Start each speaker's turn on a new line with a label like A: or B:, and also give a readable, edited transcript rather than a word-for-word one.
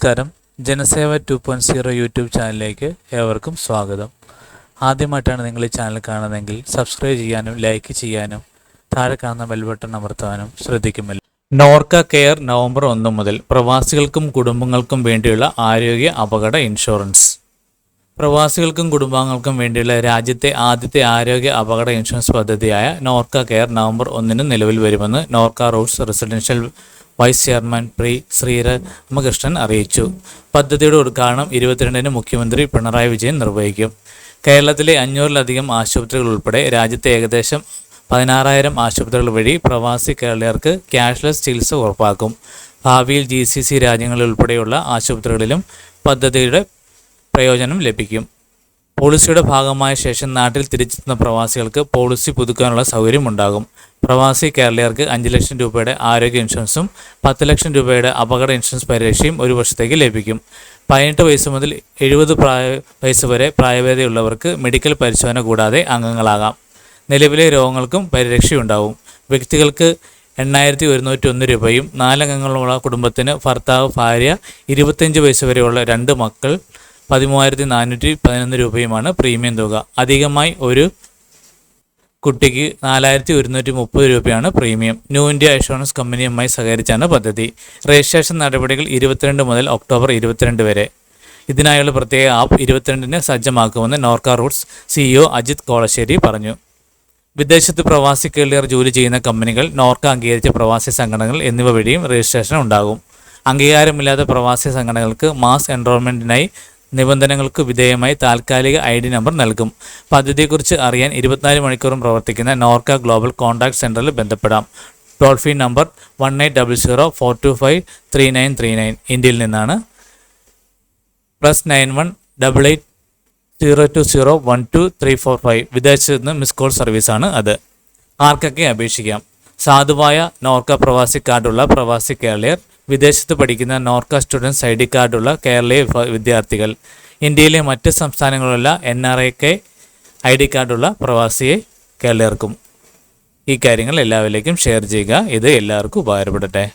A: നമസ്കാരം. ജനസേവ 2.0 യൂട്യൂബ് ചാനലിലേക്ക് ഏവർക്കും സ്വാഗതം. ആദ്യമായിട്ടാണ് നിങ്ങൾ ഈ ചാനൽ കാണുന്നതെങ്കിൽ സബ്സ്ക്രൈബ് ചെയ്യാനും ലൈക്ക് ചെയ്യാനും താഴെ കാണുന്ന ബെൽ ബട്ടൺ അമർത്താനും ശ്രദ്ധിക്കുമല്ലോ. നോർക്ക കെയർ നവംബർ 1 മുതൽ പ്രവാസികൾക്കും കുടുംബങ്ങൾക്കും വേണ്ടിയുള്ള ആരോഗ്യ അപകട ഇൻഷുറൻസ്. പ്രവാസികൾക്കും കുടുംബാംഗങ്ങൾക്കും വേണ്ടിയുള്ള രാജ്യത്തെ ആദ്യത്തെ ആരോഗ്യ അപകട ഇൻഷുറൻസ് പദ്ധതിയായ നോർക്ക കെയർ നവംബർ 1 നിലവിൽ വരുമെന്ന് Norka Roots residential vice chairman Sreeramakrishnan അറിയിച്ചു. പദ്ധതിയുടെ ഉദ്ഘാടനം 22-ന് മുഖ്യമന്ത്രി പിണറായി വിജയൻ നിർവഹിക്കും. കേരളത്തിലെ 500-ലധികം ആശുപത്രികൾ ഉൾപ്പെടെ രാജ്യത്തെ ഏകദേശം 16,000 ആശുപത്രികൾ വഴി പ്രവാസി കേരളീയർക്ക് ക്യാഷ്ലെസ് ചികിത്സ ഉറപ്പാക്കും. ഭാവിയിൽ GCC രാജ്യങ്ങളിൽ ഉൾപ്പെടെയുള്ള ആശുപത്രികളിലും പദ്ധതിയുടെ പ്രയോജനം ലഭിക്കും. പോളിസിയുടെ ഭാഗമായ ശേഷം നാട്ടിൽ തിരിച്ചെത്തുന്ന പ്രവാസികൾക്ക് പോളിസി പുതുക്കാനുള്ള സൗകര്യമുണ്ടാകും. പ്രവാസി കേരളീയർക്ക് 5 ലക്ഷം രൂപയുടെ ആരോഗ്യ ഇൻഷുറൻസും 10 ലക്ഷം രൂപയുടെ അപകട ഇൻഷുറൻസ് പരിരക്ഷയും ഒരു വർഷത്തേക്ക് ലഭിക്കും. 18 വയസ്സ് മുതൽ 70 വയസ്സ് വരെ പ്രായഭേദമുള്ളവർക്ക് മെഡിക്കൽ പരിശോധന കൂടാതെ അംഗങ്ങളാകാം. നിലവിലെ രോഗങ്ങൾക്കും പരിരക്ഷയുണ്ടാവും. വ്യക്തികൾക്ക് 8,101 രൂപയും 4 അംഗങ്ങളുള്ള കുടുംബത്തിന് ഭർത്താവ്, ഭാര്യ, 25 വയസ്സ് വരെയുള്ള 2 മക്കൾ 13,411 രൂപയുമാണ് പ്രീമിയം തുക. അധികമായി ഒരു കുട്ടിക്ക് 4,130 രൂപയാണ് പ്രീമിയം. ന്യൂ ഇന്ത്യ ഇൻഷുറൻസ് കമ്പനിയുമായി സഹകരിച്ചാണ് പദ്ധതി. രജിസ്ട്രേഷൻ നടപടികൾ 22 മുതൽ ഒക്ടോബർ 22 വരെ. ഇതിനായുള്ള പ്രത്യേക ആപ്പ് 22-ന് സജ്ജമാക്കുമെന്ന് നോർക്ക റൂട്ട്സ് CEO അജിത് കോളശ്ശേരി പറഞ്ഞു. വിദേശത്ത് പ്രവാസി കേരളീയർ ജോലി ചെയ്യുന്ന കമ്പനികൾ, നോർക്ക അംഗീകരിച്ച പ്രവാസി സംഘടനകൾ എന്നിവ വഴിയും രജിസ്ട്രേഷൻ ഉണ്ടാകും. അംഗീകാരമില്ലാത്ത പ്രവാസി സംഘടനകൾക്ക് മാസ് എൻറോൾമെൻറ്റിനായി നിബന്ധനകൾക്ക് വിധേയമായി താൽക്കാലിക ID നമ്പർ നൽകും. പദ്ധതിയെക്കുറിച്ച് അറിയാൻ 24 മണിക്കൂറും പ്രവർത്തിക്കുന്ന നോർക്ക ഗ്ലോബൽ കോൺടാക്ട് സെൻറ്ററിൽ ബന്ധപ്പെടാം. Toll free number 1800-425-3939. ഇന്ത്യയിൽ നിന്നാണ്. +91 88 020 12345. വിദേശത്ത് നിന്ന് മിസ് കോൾ സർവീസാണ് അത്. ആർക്കൊക്കെ അപേക്ഷിക്കാം? സാധുവായ നോർക്ക പ്രവാസി കാർഡുള്ള പ്രവാസി കേരളീയർ, വിദേശത്ത് പഠിക്കുന്ന നോർക്ക സ്റ്റുഡൻസ് ID കാർഡുള്ള കേരളീയ വിദ്യാർത്ഥികൾ, ഇന്ത്യയിലെ മറ്റ് സംസ്ഥാനങ്ങളിലുള്ള NRIK ID കാർഡുള്ള പ്രവാസിയെ കേരളീയർക്കും. ഈ കാര്യങ്ങൾ എല്ലാവരിലേക്കും ഷെയർ ചെയ്യുക. ഇത് എല്ലാവർക്കും ഉപകാരപ്പെടട്ടെ.